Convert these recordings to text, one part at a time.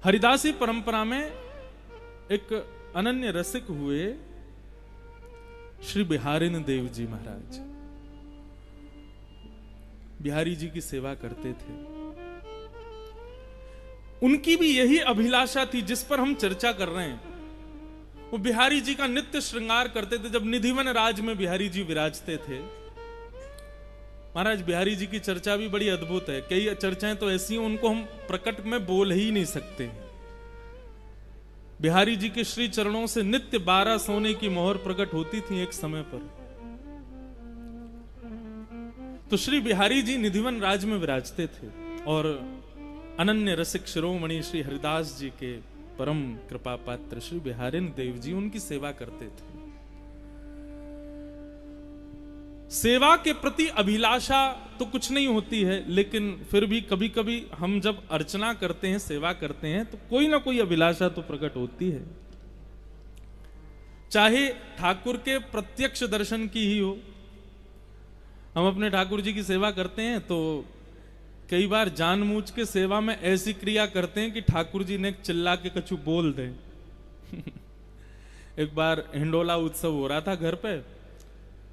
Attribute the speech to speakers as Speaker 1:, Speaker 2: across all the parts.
Speaker 1: हरिदासी परंपरा में एक अनन्य रसिक हुए श्री बिहारिन देव जी महाराज। बिहारी जी की सेवा करते थे। उनकी भी यही अभिलाषा थी जिस पर हम चर्चा कर रहे हैं। वो बिहारी जी का नित्य श्रृंगार करते थे। जब निधिवन राज में बिहारी जी विराजते थे, महाराज बिहारी जी की चर्चा भी बड़ी अद्भुत है। कई चर्चाएं तो ऐसी हैं उनको हम प्रकट में बोल ही नहीं सकते। बिहारी जी के श्री चरणों से नित्य 12 सोने की मोहर प्रकट होती थी एक समय पर। तो श्री बिहारी जी निधिवन राज में विराजते थे और अनन्य रसिक शिरोमणि श्री हरिदास जी के परम कृपा पात्र श्री बिहारिन देव जी उनकी सेवा करते थे। सेवा के प्रति अभिलाषा तो कुछ नहीं होती है, लेकिन फिर भी कभी कभी हम जब अर्चना करते हैं, सेवा करते हैं, तो कोई ना कोई अभिलाषा तो प्रकट होती है। चाहे ठाकुर के प्रत्यक्ष दर्शन की ही हो। हम अपने ठाकुर जी की सेवा करते हैं तो कई बार जानबूझ के सेवा में ऐसी क्रिया करते हैं कि ठाकुर जी ने चिल्ला के कछु बोल दें। एक बार हिंडोला उत्सव हो रहा था घर पे,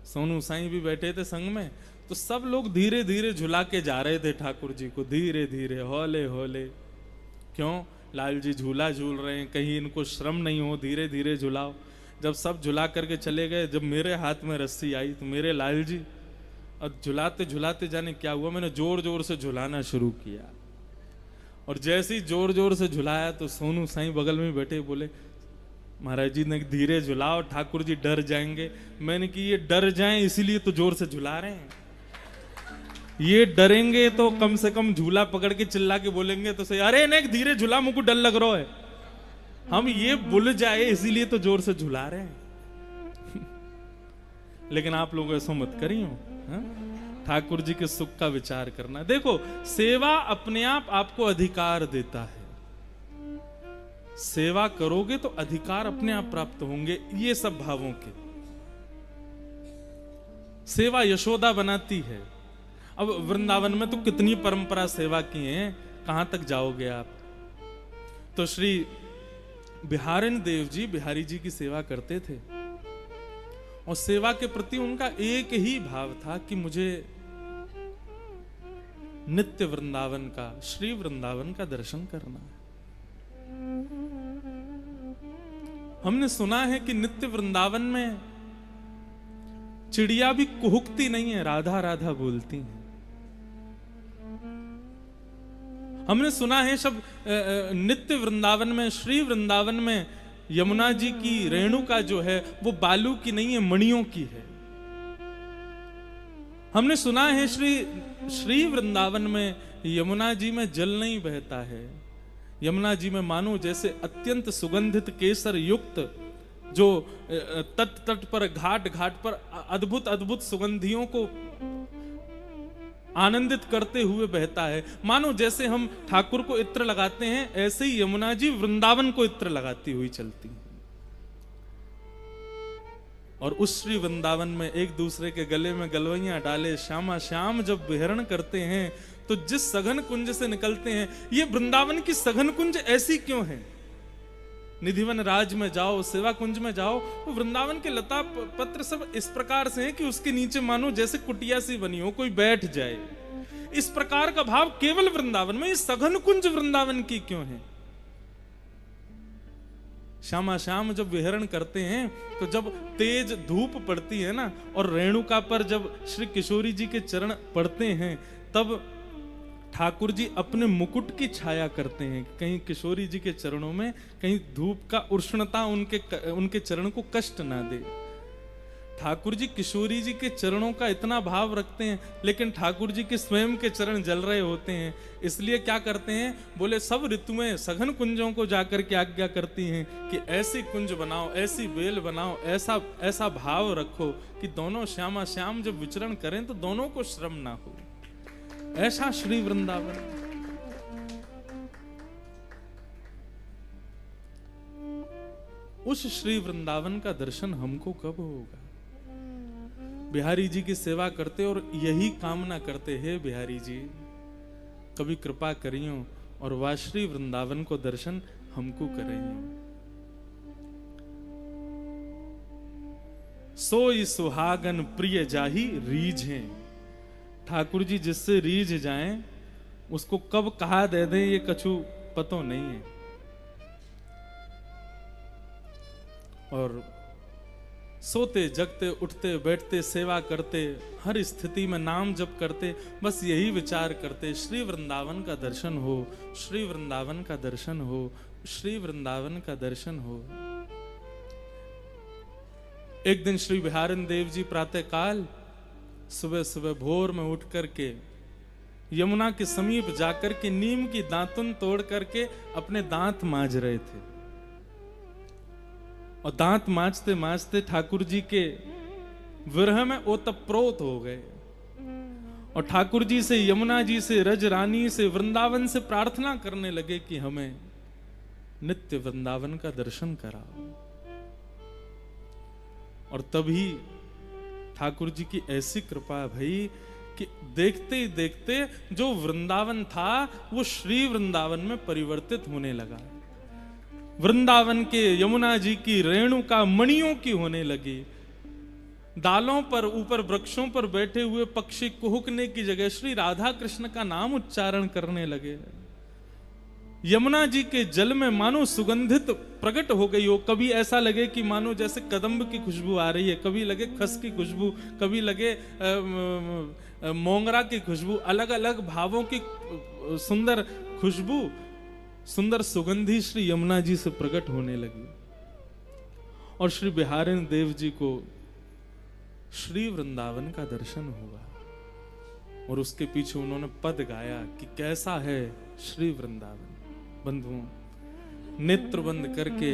Speaker 1: सोनू साईं भी बैठे थे संग में, तो सब लोग धीरे धीरे झुला के जा रहे थे ठाकुर जी को, धीरे धीरे हौले हौले। क्यों? लाल जी झूला झूल रहे हैं, कहीं इनको श्रम नहीं हो, धीरे धीरे झुलाओ। जब सब झुला करके चले गए, जब मेरे हाथ में रस्सी आई तो मेरे लाल जी, और झुलाते झुलाते जाने क्या हुआ, मैंने जोर जोर से झुलाना शुरू किया। और जैसे ही जोर जोर से झुलाया तो सोनू साईं बगल में बैठे बोले, महाराज जी ने धीरे झुलाओ, ठाकुर जी डर जाएंगे। मैंने कि ये डर जाएं इसीलिए तो जोर से झुला रहे हैं। ये डरेंगे तो कम से कम झूला पकड़ के चिल्ला के बोलेंगे तो सही, अरे नहीं धीरे झुला, मुझको डर लग रहा है। हम ये भूल जाए इसीलिए तो जोर से झुला रहे हैं। लेकिन आप लोग ऐसा मत करिए, ठाकुर जी के सुख का विचार करना। देखो, सेवा अपने आप आपको अधिकार देता है। सेवा करोगे तो अधिकार अपने आप प्राप्त होंगे, ये सब भावों के। सेवा यशोदा बनाती है। अब वृंदावन में तो कितनी परंपरा सेवा की है, कहां तक जाओगे आप। तो श्री बिहारिन देव जी बिहारी जी की सेवा करते थे और सेवा के प्रति उनका एक ही भाव था कि मुझे नित्य वृंदावन का, श्री वृंदावन का दर्शन करना है। हमने सुना है कि नित्य वृंदावन में चिड़िया भी कुहुकती नहीं है, राधा राधा बोलती हैं। हमने सुना है सब नित्य वृंदावन में, श्री वृंदावन में यमुना जी की रेणुका जो है वो बालू की नहीं है, मणियों की है। हमने सुना है श्री वृंदावन में यमुना जी में जल नहीं बहता है। यमुना जी में मानो जैसे अत्यंत सुगंधित केसर युक्त जो तट तट पर, घाट घाट पर अद्भुत अद्भुत सुगंधियों को आनंदित करते हुए बहता है। मानो जैसे हम ठाकुर को इत्र लगाते हैं, ऐसे ही यमुना जी वृंदावन को इत्र लगाती हुई चलती हैं। और उस श्री वृंदावन में एक दूसरे के गले में गलवैयां डाले श्यामा श्याम जब विहरण करते हैं, तो जिस सघन कुंज से निकलते हैं, ये वृंदावन की सघन कुंज ऐसी क्यों है? निधिवन राज में जाओ, सेवा कुंज में जाओ, तो वृंदावन के लता पत्र सब इस प्रकार से हैं कि उसके नीचे मानो जैसे कुटिया सी बनी हो, कोई बैठ जाए। इस प्रकार का भाव केवल वृंदावन में, ये सघन कुंज वृंदावन की क्यों है? श्यामा श्याम जब विहरण करते हैं, तो जब तेज धूप पड़ती है ना, और रेणुका पर जब श्री किशोरी जी के चरण पड़ते हैं, तब ठाकुर जी अपने मुकुट की छाया करते हैं। कहीं किशोरी जी के चरणों में कहीं धूप का उष्णता उनके चरण को कष्ट ना दे। ठाकुर जी किशोरी जी के चरणों का इतना भाव रखते हैं, लेकिन ठाकुर जी के स्वयं के चरण जल रहे होते हैं। इसलिए क्या करते हैं, बोले सब ऋतुएं सघन कुंजों को जाकर के आज्ञा करती हैं कि ऐसी कुंज बनाओ, ऐसी बेल बनाओ, ऐसा ऐसा भाव रखो कि दोनों श्यामा श्याम जब विचरण करें तो दोनों को श्रम ना हो। ऐसा श्री वृंदावन। उस श्री वृंदावन का दर्शन हमको कब होगा? बिहारी जी की सेवा करते और यही कामना करते हैं, बिहारी जी कभी कृपा करियो और वह श्री वृंदावन को दर्शन हमको करें। सोई सुहागन प्रिय जाही रीझ हैं। ठाकुर जी जिससे रीझ जाएं उसको कब कहा दे दें ये कछु पतो नहीं है। और सोते जगते उठते बैठते सेवा करते हर स्थिति में नाम जप करते, बस यही विचार करते श्री वृंदावन का दर्शन हो, श्री वृंदावन का दर्शन हो, श्री वृंदावन का दर्शन हो। एक दिन श्री बिहारिन देव जी प्रातः काल सुबह सुबह भोर में उठ करके यमुना के समीप जाकर के नीम की दातुन तोड़ करके अपने दांत मांज रहे थे। और दांत मांजते मांजते ठाकुर जी के विरह में ओतप्रोत हो गए और ठाकुर जी से, यमुना जी से, रज रानी से, वृंदावन से प्रार्थना करने लगे कि हमें नित्य वृंदावन का दर्शन कराओ। और तभी ठाकुर जी की ऐसी कृपा भई कि देखते ही देखते जो वृंदावन था वो श्री वृंदावन में परिवर्तित होने लगा। वृंदावन के यमुना जी की रेणुका मणियों की होने लगी। डालों पर ऊपर वृक्षों पर बैठे हुए पक्षी कुहुकने की जगह श्री राधा कृष्ण का नाम उच्चारण करने लगे। यमुना जी के जल में मानो सुगंधित प्रकट हो गई हो। कभी ऐसा लगे कि मानो जैसे कदम्ब की खुशबू आ रही है, कभी लगे खस की खुशबू, कभी लगे मोंगरा की खुशबू, अलग अलग भावों की सुंदर खुशबू, सुंदर सुगंधी श्री यमुना जी से प्रकट होने लगी। और श्री बिहारिन देव जी को श्री वृंदावन का दर्शन हुआ और उसके पीछे उन्होंने पद गाया कि कैसा है श्री वृंदावन। बंधुओं, नेत्र बंद करके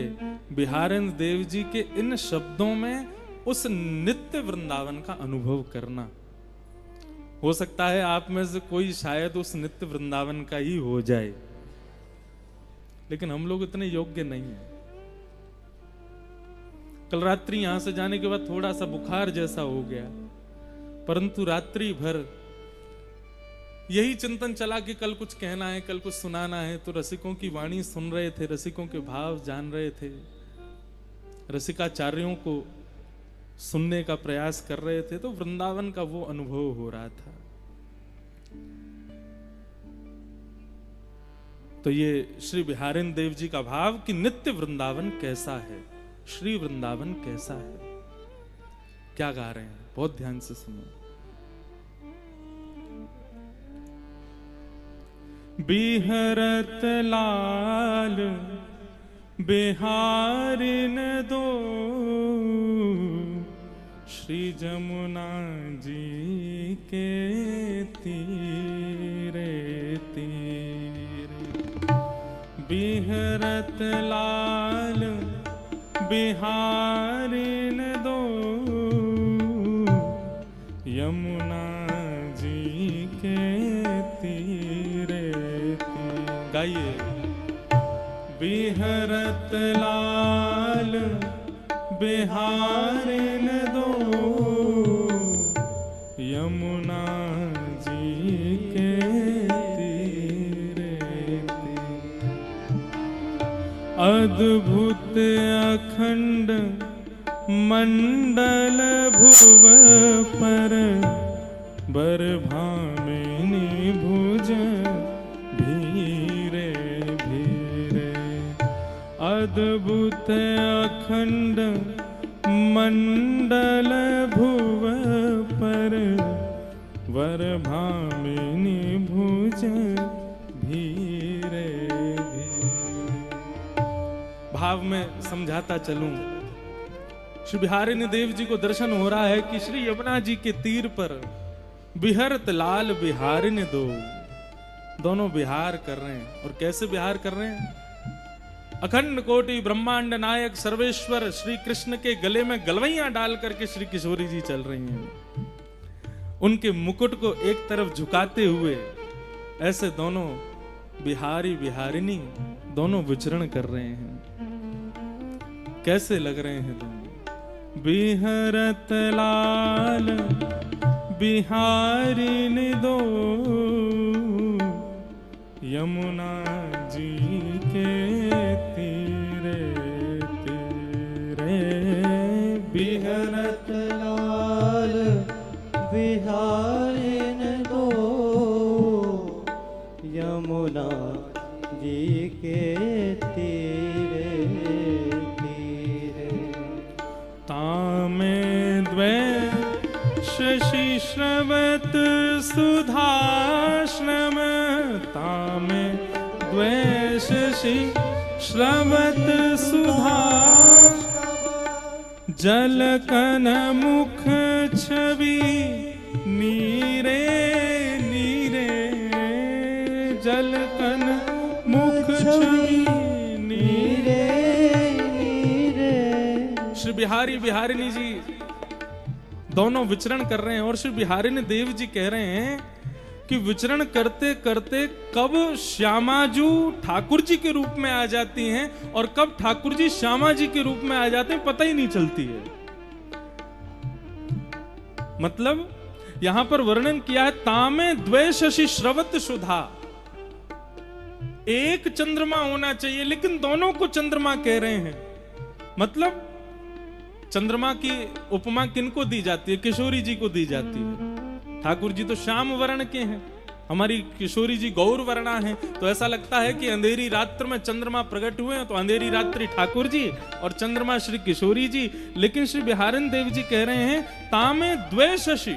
Speaker 1: बिहारिन देव जी के इन शब्दों में उस नित्य वृंदावन का अनुभव करना। हो सकता है आप में से कोई शायद उस नित्य वृंदावन का ही हो जाए, लेकिन हम लोग इतने योग्य नहीं हैं। कल रात्रि यहां से जाने के बाद थोड़ा सा बुखार जैसा हो गया, परंतु रात्रि भर यही चिंतन चला कि कल कुछ कहना है, कल कुछ सुनाना है। तो रसिकों की वाणी सुन रहे थे, रसिकों के भाव जान रहे थे, रसिकाचार्यों को सुनने का प्रयास कर रहे थे। तो वृंदावन का वो अनुभव हो रहा था। तो ये श्री बिहारिन देव जी का भाव कि नित्य वृंदावन कैसा है, श्री वृंदावन कैसा है, क्या गा रहे हैं, बहुत ध्यान से सुनो। बिहरत लाल बिहारिन दो, श्री जमुना जी के तीरे तीरे। बिहरत लाल बिहारिन दो, यमुना जी के तीरे तीरे। गाइए। बिहरत लाल बिहारिन दो, यमुना जी के तीरे तीरे। अद्भुत अखंड मंडल भुव पर, बरभामिनी भुज भीरे भीरे। अद्भुत अखंड मंडल भुव पर, बरभामिनी भुज भीरे भीरे। भाव में समझाता चलूं, श्री बिहारिन देव जी को दर्शन हो रहा है कि श्री यमुना जी के तीर पर बिहरत लाल बिहारिन दो, दोनों बिहार कर रहे हैं। और कैसे बिहार कर रहे हैं? अखंड कोटि ब्रह्मांड नायक सर्वेश्वर श्री कृष्ण के गले में गलवैयां डाल करके श्री किशोरी जी चल रही हैं। उनके मुकुट को एक तरफ झुकाते हुए ऐसे दोनों बिहारी बिहारिनी दोनों विचरण कर रहे हैं। कैसे लग रहे हैं दोनों। बिहरत लाल बिहारी ने दो यमुना जी के तीरे तीरे।
Speaker 2: बिहरत लाल बिहारी ने दो यमुना जी के तीरे तीरे।
Speaker 1: तामे द्वै शशि श्रवत सुधाश्रम। तामे द्वै शशि श्रवत सुधा। जलकन मुख छवि नीरे नीरे। जलकन मुख छवि नीरे नीरे। श्री बिहारी बिहारिणी जी दोनों विचरण कर रहे हैं और श्री बिहारिणी देव जी कह रहे हैं कि विचरण करते करते कब श्यामाजू ठाकुर जी के रूप में आ जाती हैं और कब ठाकुर जी श्यामा जी के रूप में आ जाते हैं, पता ही नहीं चलती है। मतलब यहां पर वर्णन किया है तामे द्वै शशि श्रवत सुधा। एक चंद्रमा होना चाहिए लेकिन दोनों को चंद्रमा कह रहे हैं। मतलब चंद्रमा की उपमा किनको दी जाती है? किशोरी जी को दी जाती है। ठाकुर जी तो श्याम वर्ण के हैं, हमारी किशोरी जी गौर वर्णा हैं। तो ऐसा लगता है कि अंधेरी रात्र में चंद्रमा प्रकट हुए हैं तो अंधेरी रात्रि ठाकुर जी और चंद्रमा श्री किशोरी जी। लेकिन श्री बिहारिणी देव जी कह रहे हैं तामे द्वै शशि।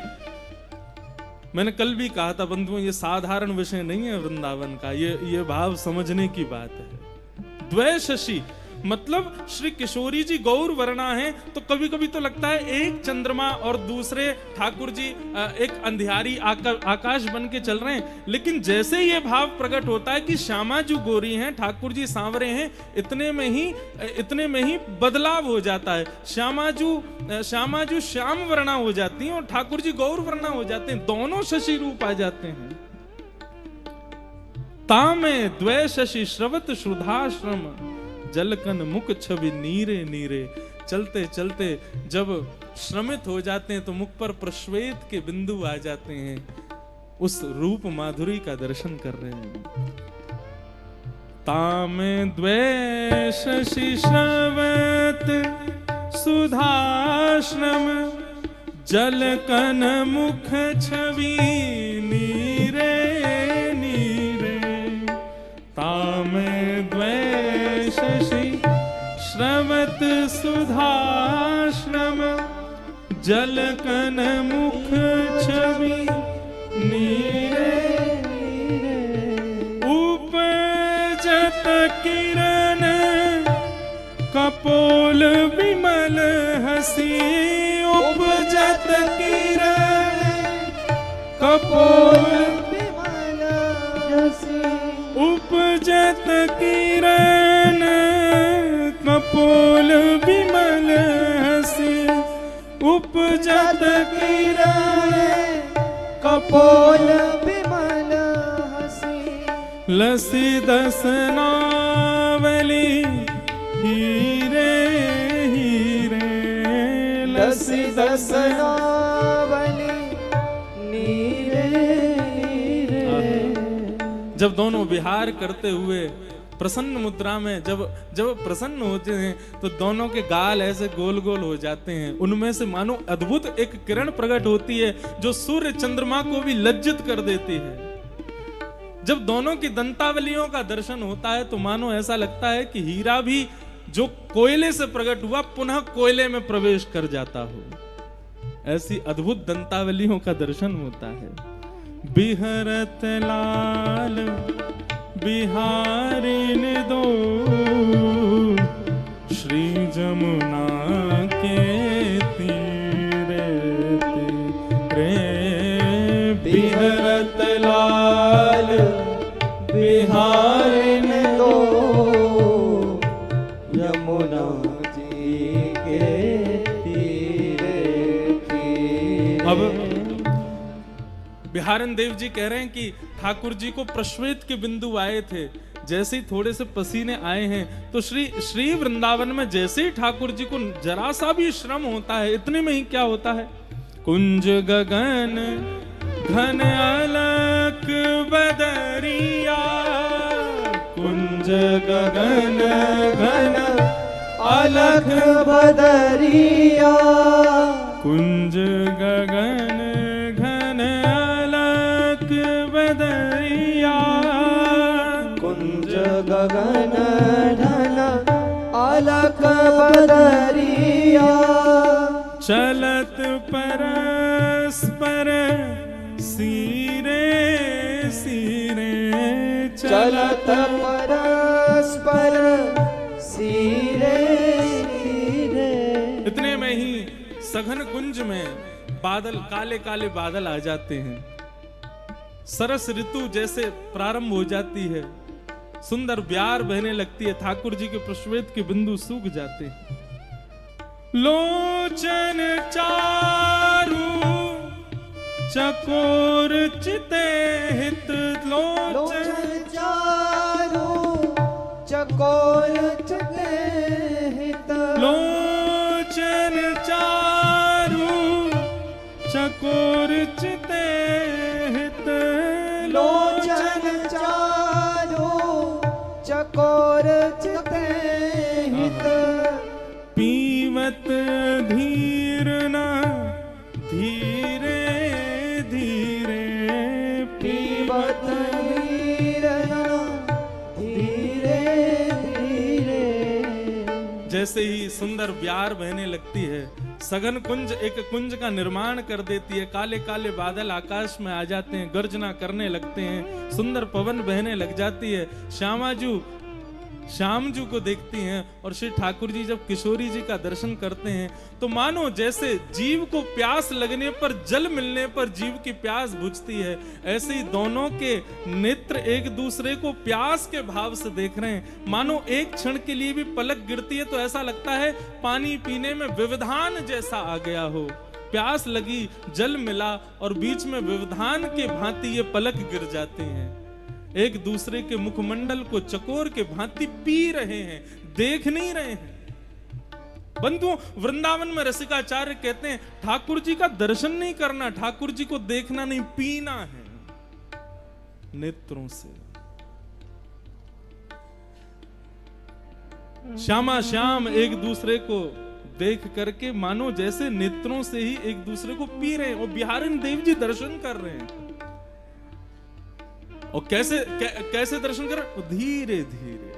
Speaker 1: मैंने कल भी कहा था बंधुओं, ये साधारण विषय नहीं है वृंदावन का, ये भाव समझने की बात है। द्वै शशि मतलब श्री किशोरी जी गौर वर्णा है तो कभी कभी तो लगता है एक चंद्रमा और दूसरे ठाकुर जी एक अंधियारी आकाश बन के चल रहे हैं। लेकिन जैसे ये भाव प्रकट होता है कि श्यामा जी गोरी हैं, ठाकुर जी सांवरे हैं, इतने में ही बदलाव हो जाता है। श्यामा जी श्याम वर्णा हो जाती हैं और ठाकुर जी गौर वर्णा हो जाते हैं, दोनों शशि रूप आ जाते हैं। तामे द्वै शशि श्रवत सुधाश्रम। जलकन मुख छवि नीरे नीरे। चलते चलते जब श्रमित हो जाते हैं तो मुख पर प्रश्वेत के बिंदु आ जाते हैं, उस रूप माधुरी का दर्शन कर रहे हैं। तामे द्वै शशि श्रवत सुधाश्रम। जलकन मुख छवि नीरे नीरे। तामे द्वै शशि श्रवत सुधाश्रम। जलकन मुख छवि नीरे नीरे। उपजत किरण कपोल विमल हसी। उपजत किरण कपोल विमल हसी। उपजत किरण कपोल विमल हसी। उपजत किरण
Speaker 2: कपोल विमल हसी।
Speaker 1: लसी दसनावली हीरे हीरे। लसी
Speaker 2: दसनावली नीरे नीरे।
Speaker 1: जब दोनों विहार करते हुए प्रसन्न मुद्रा में जब प्रसन्न होते हैं तो दोनों के गाल ऐसे गोल गोल हो जाते हैं। उनमें से मानो अद्भुत एक किरण प्रकट होती है जो सूर्य चंद्रमा को भी लज्जित कर देती है। जब दोनों की दंतावलियों का दर्शन होता है तो मानो ऐसा लगता है कि हीरा भी जो कोयले से प्रकट हुआ पुनः कोयले में प्रवेश कर जाता हो। ऐसी अद्भुत दंतावलियों का दर्शन होता है। बिहरत लाल बिहारिणी दो श्री जमुना के तीरे तीरे। बिहरत लाल बिहारिणी दो
Speaker 2: यमुना जी के तीरे तीरे।
Speaker 1: अब बिहारिणी देव जी कह रहे हैं कि ठाकुर जी को प्रश्वेत के बिंदु आए थे जैसे ही थोड़े से पसीने आए हैं तो श्री वृंदावन में जैसे ही ठाकुर जी को जरा सा भी श्रम होता है, इतने में ही क्या होता है, कुंज गगन घन अलक बदरिया, कुंज गगन घन
Speaker 2: अलख बदरिया,
Speaker 1: कुंज गगन घन अलक बदरिया,
Speaker 2: कुंज गगन ढल अलख बदरिया,
Speaker 1: चलत परस्पर सीरे सीरे,
Speaker 2: चलत परस्पर सीरे सीरे।
Speaker 1: इतने में ही सघन कुंज में बादल, काले काले बादल आ जाते हैं, सरस ऋतु जैसे प्रारंभ हो जाती है, सुंदर ब्यार बहने लगती है, ठाकुर जी के पुष्पवेद के बिंदु सूख जाते हैं। लोचन चारु चकोर चिते हित,
Speaker 2: लोचन चारु चकोर चिते हित,
Speaker 1: लोचन चारु चकोर चिते हित,
Speaker 2: लोचन चारु चकोर चिते हित,
Speaker 1: पीवत धीर न धीरे धीरे,
Speaker 2: पीवत धीर न धीरे धीरे।
Speaker 1: जैसे ही सुंदर ब्यार बहने लगती है, सघन कुंज एक कुंज का निर्माण कर देती है, काले काले बादल आकाश में आ जाते हैं, गर्जना करने लगते हैं, सुंदर पवन बहने लग जाती है। श्याम जी को देखती हैं और श्री ठाकुर जी जब किशोरी जी का दर्शन करते हैं तो मानो जैसे जीव को प्यास लगने पर, जल मिलने पर जीव की प्यास बुझती है, ऐसे ही दोनों के नेत्र एक दूसरे को प्यास के भाव से देख रहे हैं। मानो एक क्षण के लिए भी पलक गिरती है तो ऐसा लगता है पानी पीने में व्यवधान जैसा आ गया हो, प्यास लगी, जल मिला और बीच में व्यवधान के भांति ये पलक गिर जाते हैं, एक दूसरे के मुखमंडल को चकोर के भांति पी रहे हैं, देख नहीं रहे हैं। बंधुओं, वृंदावन में रसिकाचार्य कहते हैं ठाकुर जी का दर्शन नहीं करना, ठाकुर जी को देखना नहीं, पीना है नेत्रों से। श्यामा श्याम एक दूसरे को देख करके मानो जैसे नेत्रों से ही एक दूसरे को पी रहे हैं, और बिहारी देव जी दर्शन कर रहे हैं। और कैसे दर्शन कर, धीरे धीरे,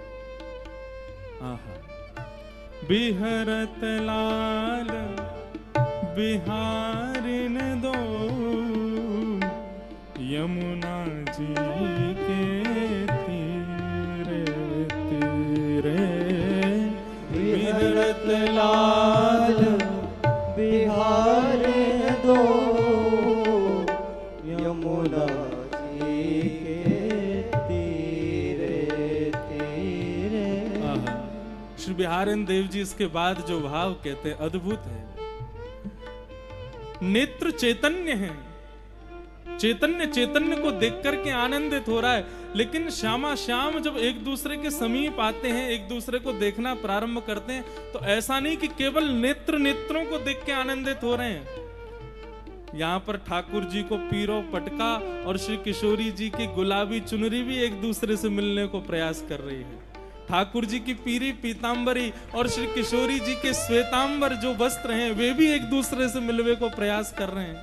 Speaker 1: आहा, बिहरत लाल बिहारिन दो, यमुना जी के तीरे तीरे,
Speaker 2: बिहरत लाल बिहारिन दो, यमुना
Speaker 1: श्री बिहारिन देव जी इसके बाद जो भाव कहते हैं अद्भुत है। नेत्र चैतन्य है, चैतन्य को देख करके आनंदित हो रहा है, लेकिन श्यामा श्याम जब एक दूसरे के समीप आते हैं, एक दूसरे को देखना प्रारंभ करते हैं, तो ऐसा नहीं कि केवल नेत्रों को देख के आनंदित हो रहे हैं। यहाँ पर ठाकुर जी को पीरो पटका और श्री किशोरी जी की गुलाबी चुनरी भी एक दूसरे से मिलने को प्रयास कर रही है। ठाकुर जी की पीरी पीतांबरी और श्री किशोरी जी के श्वेतांबर जो वस्त्र हैं वे भी एक दूसरे से मिलने को प्रयास कर रहे हैं।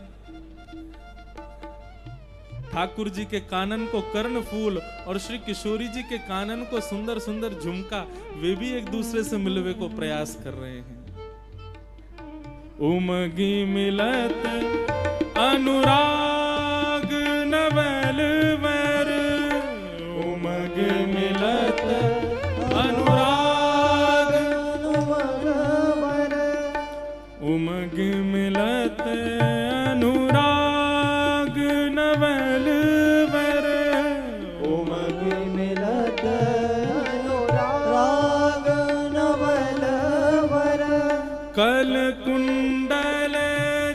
Speaker 1: ठाकुर जी के कानन को कर्ण फूल और श्री किशोरी जी के कानन को सुंदर सुंदर झुमका, वे भी एक दूसरे से मिलने को प्रयास कर रहे हैं। उमगी मिलत अनुराग नवल वर, उमग मिलत अनुराग
Speaker 2: नवल वर,
Speaker 1: उमग मिलत अनुराग नवल वर,
Speaker 2: उमग मिलत अनुराग नवल वर,
Speaker 1: कल कुंडल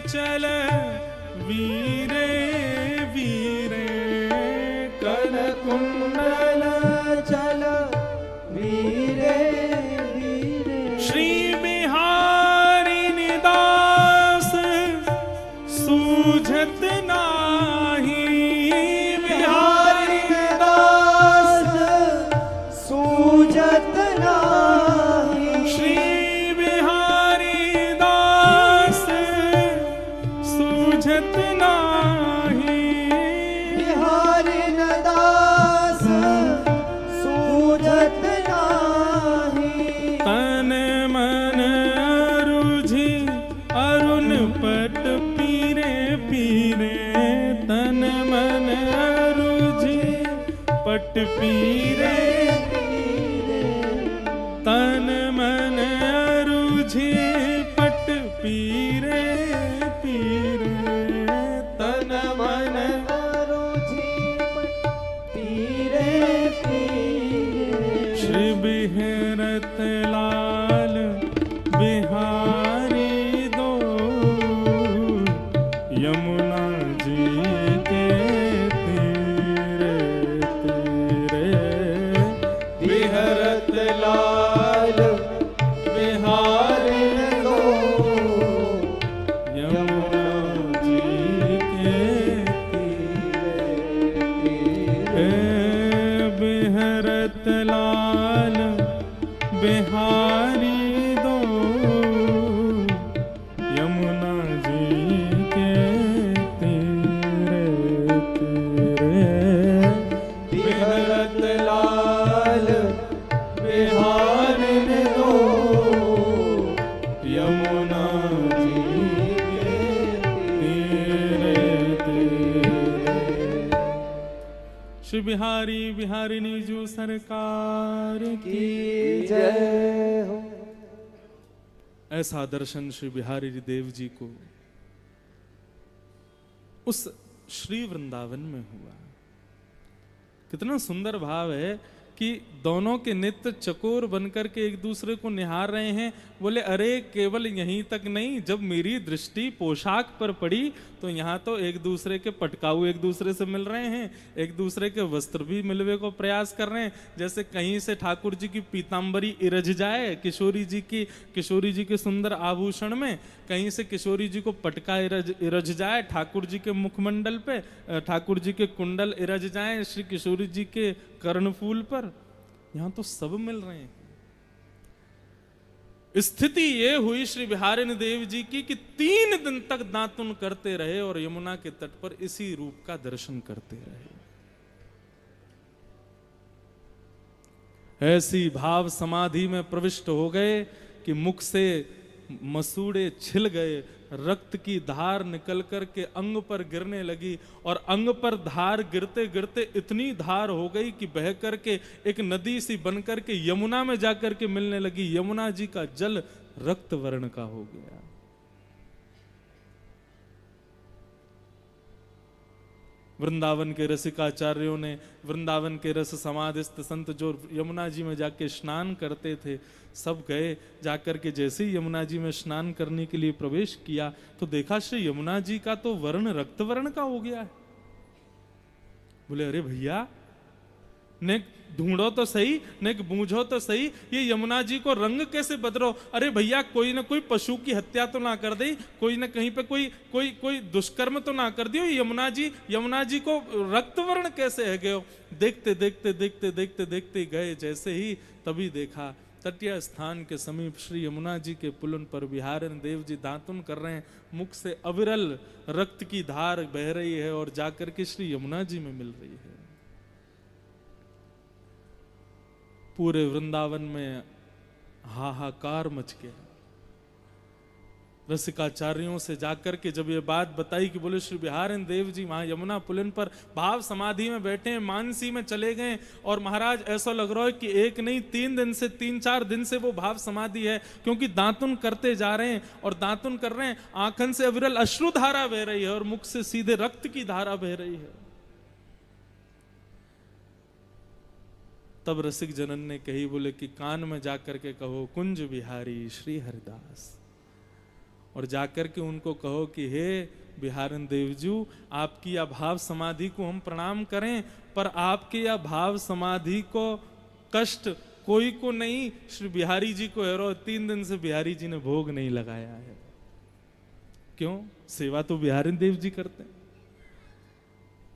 Speaker 1: चल वीरे वीरे, कल कुंडल
Speaker 2: चल
Speaker 1: पट पीरे तन मन अरुझे पट पीरे पीरे तन मन श्री बिहरत लाल बिहारी दो यमुना जी के तीरे तीरे
Speaker 2: बिहरत लाल बिहारी दो
Speaker 1: यमुना जी के तीरे बिहरत लाल बिहारी दो यमुना जी के तीरे तीरे
Speaker 2: बिहरत लाल बिहारी दो
Speaker 1: यमुना जी के तीरे तीरे श्री बिहारी बिहारिणी जू सरकार की
Speaker 2: की जय हो।
Speaker 1: ऐसा दर्शन श्री बिहारी देव जी को उस श्री वृंदावन में हुआ। कितना सुंदर भाव है कि दोनों के नित्य चकोर बनकर के एक दूसरे को निहार रहे हैं। बोले अरे केवल यहीं तक नहीं, जब मेरी दृष्टि पोशाक पर पड़ी तो यहाँ तो एक दूसरे के पटकाऊ एक दूसरे से मिल रहे हैं, एक दूसरे के वस्त्र भी मिलवे को प्रयास कर रहे हैं। जैसे कहीं से ठाकुर जी की पीताम्बरी इरझ जाए किशोरी जी के सुंदर आभूषण में, कहीं से किशोरी जी को पटका इरझ जाए ठाकुर जी के मुखमंडल पे, ठाकुर जी के कुंडल इरझ जाए श्री किशोरी जी के कर्णफूल पर, यहां तो सब मिल रहे हैं। स्थिति ये हुई श्री बिहारिणी देव जी की कि 3 दिन तक दातुन करते रहे और यमुना के तट पर इसी रूप का दर्शन करते रहे। ऐसी भाव समाधि में प्रविष्ट हो गए कि मुख से मसूड़े छिल गए, रक्त की धार निकल कर के अंग पर गिरने लगी और अंग पर धार गिरते गिरते इतनी धार हो गई कि बह करके एक नदी सी बन करके यमुना में जाकर के मिलने लगी। यमुना जी का जल रक्त वर्ण का हो गया। वृंदावन के रसिकाचार्यों ने, वृंदावन के रस समाधिस्थ संत जो यमुना जी में जाके स्नान करते थे, सब गए जाकर के जैसे ही यमुना जी में स्नान करने के लिए प्रवेश किया तो देखा श्री यमुना जी का तो वर्ण रक्त वर्ण का हो गया है। बोले अरे भैया, ने ढूंढो तो सही, ने बूझो तो सही, ये यमुना जी को रंग कैसे बदलो। अरे भैया, कोई ना कोई पशु की हत्या तो ना कर दे, कोई ना कहीं पे कोई दुष्कर्म तो ना कर दियो। यमुना जी को रक्त वर्ण कैसे है गयो। देखते देखते देखते देखते देखते गए जैसे ही, तभी देखा तटीय स्थान के समीप श्री यमुना जी के पुलन पर बिहारिणी देव जी दातुन कर रहे हैं। मुख से अविरल रक्त की धार बह रही है और जाकर के श्री यमुना जी में मिल रही है। पूरे वृंदावन में हाहाकार मच गया। रसिकाचार्यों से जाकर के जब ये बात बताई कि बोले श्री बिहारिणी देव जी वहां यमुना पुलिन पर भाव समाधि में बैठे हैं, मानसी में चले गए और महाराज ऐसा लग रहा है कि एक नहीं 3-4 दिन से वो भाव समाधि है, क्योंकि दातुन करते जा रहे हैं और दातुन कर रहे हैं, आंखन से अविरल अश्रु धारा बह रही है और मुख से सीधे रक्त की धारा बह रही है। तब रसिक जनन ने कही, बोले कि कान में जाकर के कहो कुंज बिहारी श्री हरिदास, और जाकर के उनको कहो कि हे बिहारिणी देवजू, आपकी अभाव समाधि को हम प्रणाम करें, पर आपके अभाव समाधि को कष्ट कोई को नहीं, श्री बिहारी जी को है। 3 दिन से बिहारी जी ने भोग नहीं लगाया है। क्यों? सेवा तो बिहारिणी देव जी करते हैं।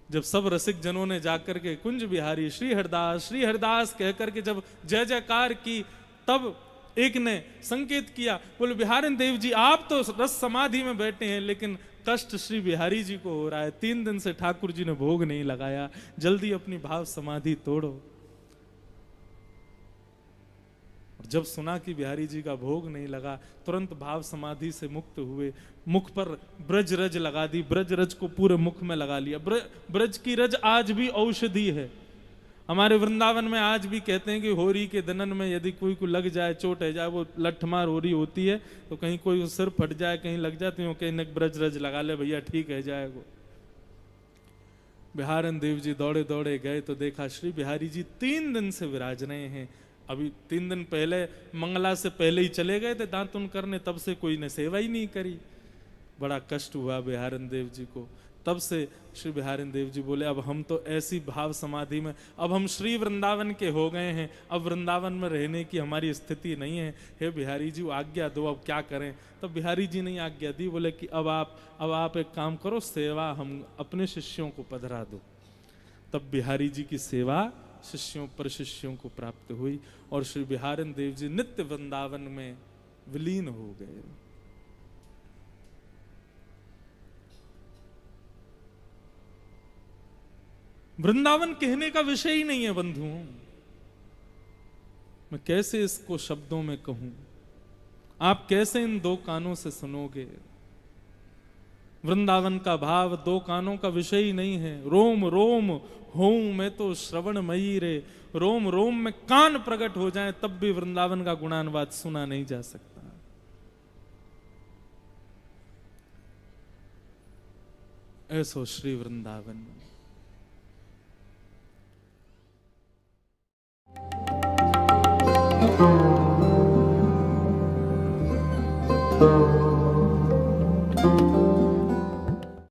Speaker 1: जब सब रसिक जनों ने जाकर के कुंज बिहारी श्री हरिदास कहकर के जब जय जयकार की, तब एक ने संकेत किया, बोले बिहारिणी देव जी आप तो रस समाधि में बैठे हैं, लेकिन कष्ट श्री बिहारी जी को हो रहा है। 3 दिन से ठाकुर जी ने भोग नहीं लगाया, जल्दी अपनी भाव समाधि तोड़ो। और जब सुना कि बिहारी जी का भोग नहीं लगा, तुरंत भाव समाधि से मुक्त हुए। मुख पर ब्रज रज लगा दी, ब्रज रज को पूरे मुख में लगा लिया। ब्रज की रज आज भी औषधि है। हमारे वृंदावन में आज भी कहते हैं कि होरी के दनन में यदि कोई को लग जाए, चोट है जाए, वो लठमार होरी होती है, तो कहीं कोई सिर फट जाए, कहीं लग जाती हो, कहीं नक ब्रज रज लगा ले भैया ठीक है जाएगा। बिहारन देव जी दौड़े दौड़े गए तो देखा श्री बिहारी जी 3 दिन से विराज रहे हैं। अभी 3 दिन पहले मंगला से पहले ही चले गए थे दातुन करने, तब से कोई ने सेवा ही नहीं करी। बड़ा कष्ट हुआ बिहारन देव जी को। तब से श्री बिहारन देव जी बोले अब हम तो ऐसी भाव समाधि में, अब हम श्री वृंदावन के हो गए हैं, अब वृंदावन में रहने की हमारी स्थिति नहीं है, हे बिहारी जी आज्ञा दो, अब क्या करें। तब बिहारी जी ने आज्ञा दी, बोले कि अब आप एक काम करो, सेवा हम अपने शिष्यों को पधरा दो। तब बिहारी जी की सेवा शिष्यों पर शिष्यों को प्राप्त हुई और श्री बिहारन देव जी नित्य वृंदावन में विलीन हो गए। वृंदावन कहने का विषय ही नहीं है बंधुओं, मैं कैसे इसको शब्दों में कहूं, आप कैसे इन 2 कानों से सुनोगे। वृंदावन का भाव 2 कानों का विषय ही नहीं है। रोम रोम हूं मैं तो श्रवणमयी रे, रोम रोम में कान प्रकट हो जाए तब भी वृंदावन का गुणानुवाद सुना नहीं जा सकता। ऐसो श्री वृंदावन।
Speaker 2: Oh